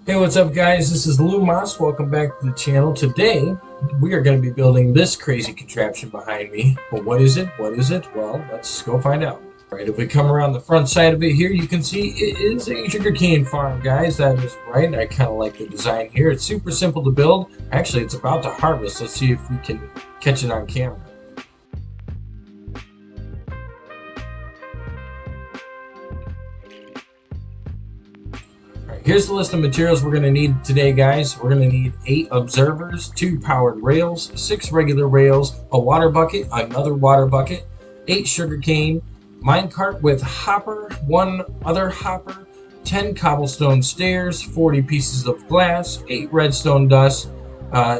Hey, what's up, guys? This is Leumas. Welcome back to the channel. Today, we are going to be building this crazy contraption behind me. But what is it? What is it? Well, let's go find out. All right, if we come around the front side of it here, you can see it is a sugarcane farm, guys. That is right. I kind of like the design here. It's super simple to build. Actually, it's about to harvest. Let's see if we can catch it on camera. Here's the list of materials we're going to need today, guys. We're going to need 8 observers, 2 powered rails, 6 regular rails, a water bucket, another water bucket, 8 sugarcane, minecart with hopper, 1 other hopper, 10 cobblestone stairs, 40 pieces of glass, 8 redstone dust,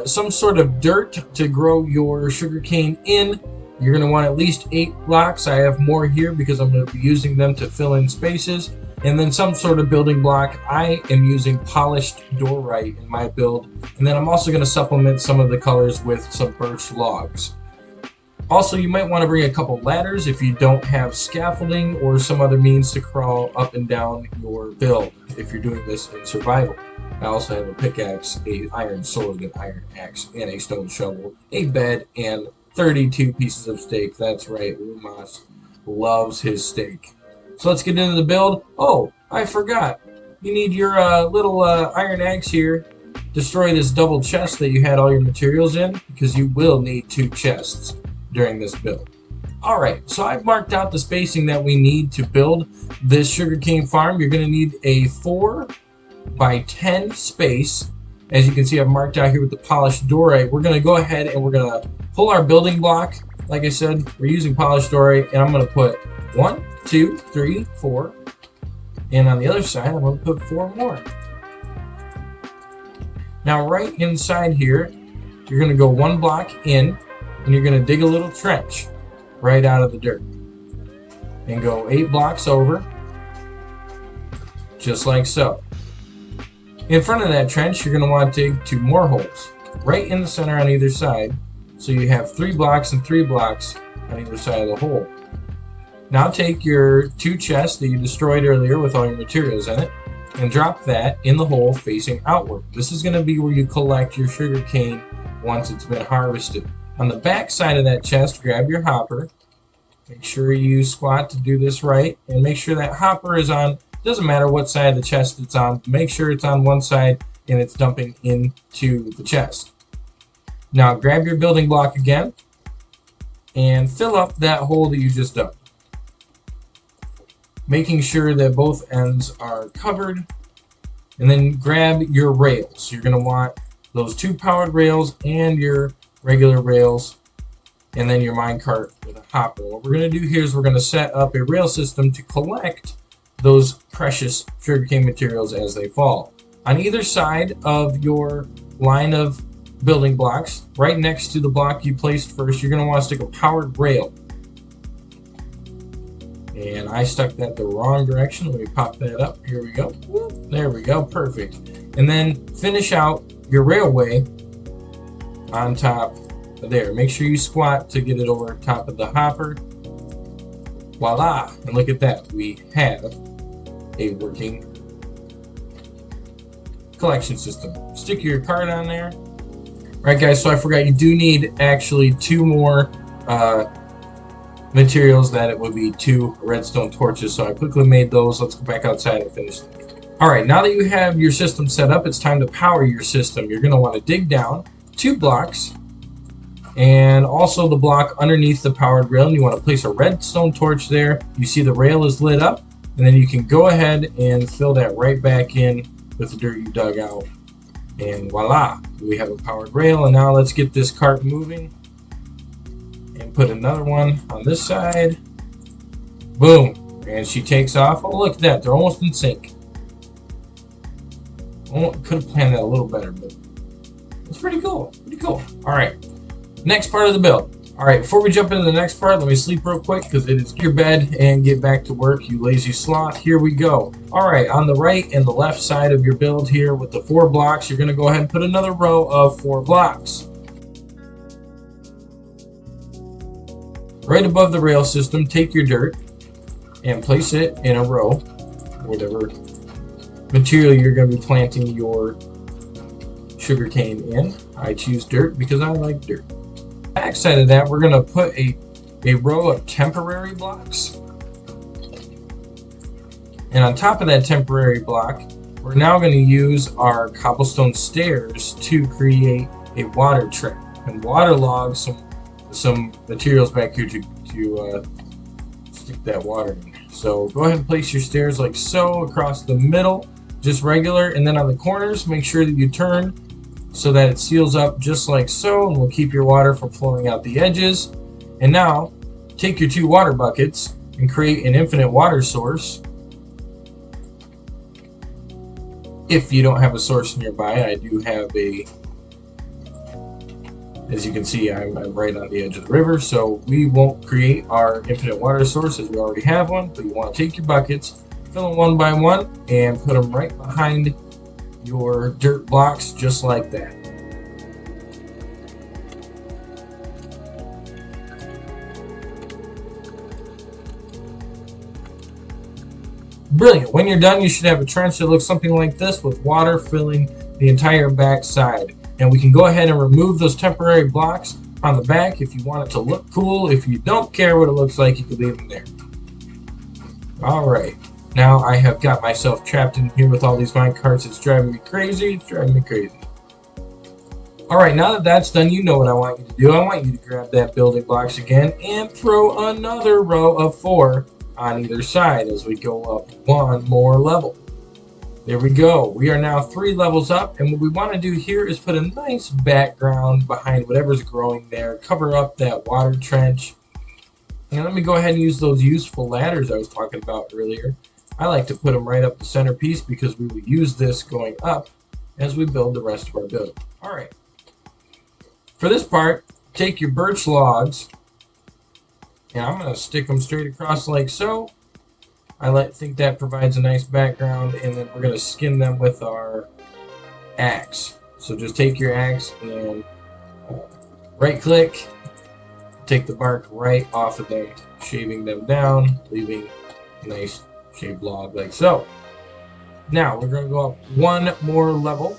some sort of dirt to grow your sugarcane in. You're going to want at least 8 blocks. I have more here because I'm going to be using them to fill in spaces. And then some sort of building block. I am using polished dorite in my build. And then I'm also going to supplement some of the colors with some birch logs. Also, you might want to bring a couple ladders if you don't have scaffolding or some other means to crawl up and down your build if you're doing this in survival. I also have a pickaxe, a iron sword, an iron axe, and a stone shovel, a bed, and 32 pieces of steak. That's right, Leumas loves his steak. So let's get into the build. Oh, I forgot. You need your little iron axe here. Destroy this double chest that you had all your materials in, because you will need 2 chests during this build. Alright, so I've marked out the spacing that we need to build this sugarcane farm. You're going to need a 4 by 10 space. As you can see, I've marked out here with the polished dorite. We're going to go ahead and we're going to pull our building block. Like I said, we're using polished dorite, and I'm going to put 1, 2, 3, 4, and on the other side I'm going to put 4 more. Now right inside here, you're going to go 1 block in, and you're going to dig a little trench right out of the dirt, and go 8 blocks over, just like so. In front of that trench, you're going to want to dig 2 more holes right in the center on either side, so you have 3 blocks and 3 blocks on either side of the hole. Now take your 2 chests that you destroyed earlier with all your materials in it and drop that in the hole facing outward. This is going to be where you collect your sugar cane once it's been harvested. On the back side of that chest, grab your hopper. Make sure you squat to do this right, and make sure that hopper is on, doesn't matter what side of the chest it's on, make sure it's on one side and it's dumping into the chest. Now grab your building block again and fill up that hole that you just dug, making sure that both ends are covered. And then grab your rails. You're going to want those 2 powered rails and your regular rails, and then your minecart with a hopper. What we're going to do here is we're going to set up a rail system to collect those precious sugarcane materials as they fall. On either side of your line of building blocks, right next to the block you placed first, you're going to want to stick a powered rail. And I stuck that the wrong direction. Let me pop that up. Here we go. There we go. Perfect. And then finish out your railway on top of there. Make sure you squat to get it over top of the hopper. Voila. And look at that. We have a working collection system. Stick your card on there. All right, guys. So I forgot, you do need actually 2 more materials. That it would be 2 redstone torches, so I quickly made those. Let's go back outside and finish them. Alright, now that you have your system set up, it's time to power your system. You're going to want to dig down 2 blocks, and also the block underneath the powered rail, and you want to place a redstone torch there. You see the rail is lit up, and then you can go ahead and fill that right back in with the dirt you dug out, and voila, we have a powered rail. And now let's get this cart moving and put another one on this side. Boom. And she takes off. Oh, look at that. They're almost in sync. Oh, could have planned that a little better, but it's pretty cool. Pretty cool. All right. Next part of the build. All right. Before we jump into the next part, let me sleep real quick because it is your bed and get back to work, you lazy sloth. Here we go. All right. On the right and the left side of your build here with the 4 blocks, you're going to go ahead and put another row of 4 blocks. Right above the rail system, take your dirt and place it in a row, whatever material you're going to be planting your sugarcane in. I choose dirt because I like dirt. Backside of that, we're going to put a row of temporary blocks. And on top of that temporary block, we're now going to use our cobblestone stairs to create a water trap and waterlog some materials back here to stick that water in. So go ahead and place your stairs like so across the middle, just regular, and then on the corners, make sure that you turn so that it seals up just like so, and will keep your water from flowing out the edges. And now, take your 2 water buckets and create an infinite water source. If you don't have a source nearby, I do have a, as you can see, I'm right on the edge of the river, so we won't create our infinite water source as we already have one, but you want to take your buckets, fill them one by one, and put them right behind your dirt blocks, just like that. Brilliant. When you're done, you should have a trench that looks something like this with water filling the entire back side. And we can go ahead and remove those temporary blocks on the back if you want it to look cool. If you don't care what it looks like, you can leave them there. Alright, now I have got myself trapped in here with all these mine carts. It's driving me crazy. It's driving me crazy. Alright, now that that's done, you know what I want you to do. I want you to grab that building blocks again and throw another row of 4 on either side as we go up 1 more level. There we go. We are now 3 levels up, and what we want to do here is put a nice background behind whatever's growing there, cover up that water trench. And let me go ahead and use those useful ladders I was talking about earlier. I like to put them right up the centerpiece because we will use this going up as we build the rest of our building. Alright. For this part, take your birch logs, and I'm going to stick them straight across like so. I think that provides a nice background, and then we're going to skin them with our axe. So just take your axe and right click, take the bark right off of them, shaving them down, leaving a nice shaved log like so. Now we're going to go up 1 more level.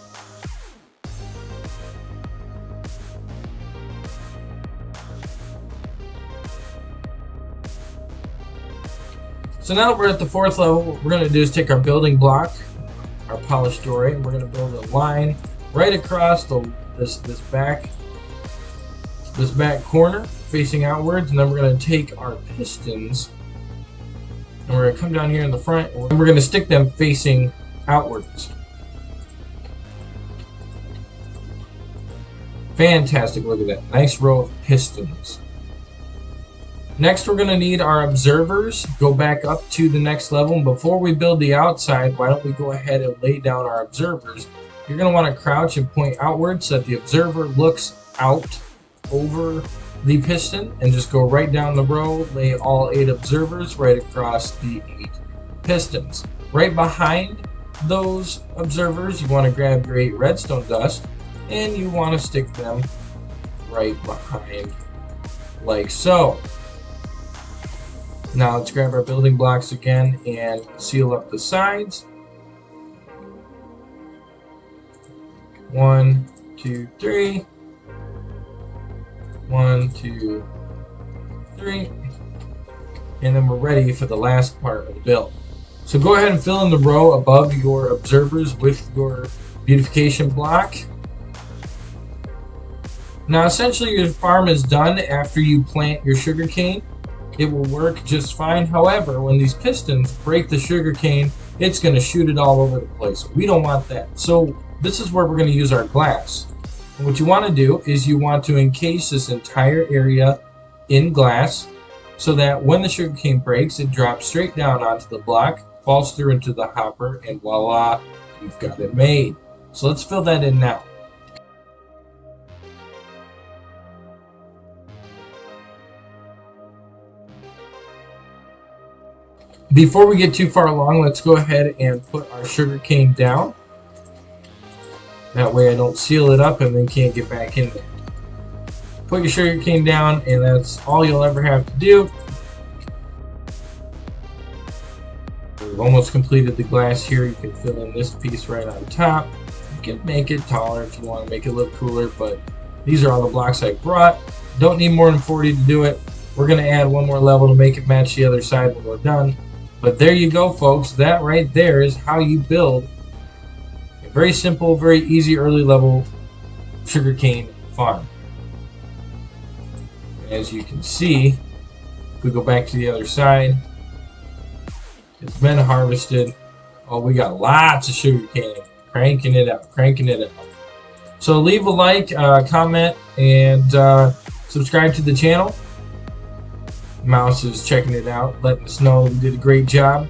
So now that we're at the 4th level, what we're going to do is take our building block, our polished doorway, and we're going to build a line right across this back corner facing outwards, and then we're going to take our pistons and we're going to come down here in the front and we're going to stick them facing outwards. Fantastic, look at that. Nice row of pistons. Next, we're going to need our observers. Go back up to the next level. And before we build the outside, why don't we go ahead and lay down our observers. You're going to want to crouch and point outwards so that the observer looks out over the piston, and just go right down the row, lay all 8 observers right across the 8 pistons. Right behind those observers, you want to grab your 8 redstone dust, and you want to stick them right behind like so. Now let's grab our building blocks again and seal up the sides. 1, 2, 3. 1, 2, 3. And then we're ready for the last part of the build. So go ahead and fill in the row above your observers with your beautification block. Now essentially your farm is done after you plant your sugarcane. It will work just fine. However, when these pistons break the sugarcane, it's going to shoot it all over the place. We don't want that. So this is where we're going to use our glass. And what you want to do is you want to encase this entire area in glass so that when the sugarcane breaks, it drops straight down onto the block, falls through into the hopper, and voila, you've got it made. So let's fill that in now. Before we get too far along, let's go ahead and put our sugarcane down. That way I don't seal it up and then can't get back in there. Put your sugarcane down, and that's all you'll ever have to do. We've almost completed the glass here. You can fill in this piece right on top. You can make it taller if you want to make it look cooler, but these are all the blocks I brought. Don't need more than 40 to do it. We're going to add one more level to make it match the other side when we're done. But there you go, folks. That right there is how you build a very simple, very easy early level sugarcane farm. As you can see, if we go back to the other side, it's been harvested. Oh, we got lots of sugarcane. Cranking it out, cranking it out. So leave a like, comment, and subscribe to the channel. Mouse is checking it out, letting us know we did a great job.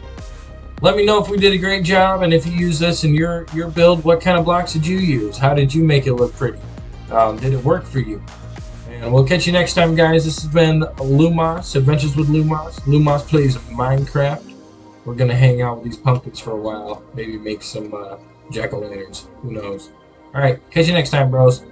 Let me know if we did a great job, and if you use this in your build, what kind of blocks did you use? How did you make it look pretty? Did it work for you? And we'll catch you next time, guys. This has been Leumas, Adventures with Leumas. Leumas plays Minecraft. We're going to hang out with these pumpkins for a while. Maybe make some jack-o'-lanterns. Who knows? Alright, catch you next time, bros.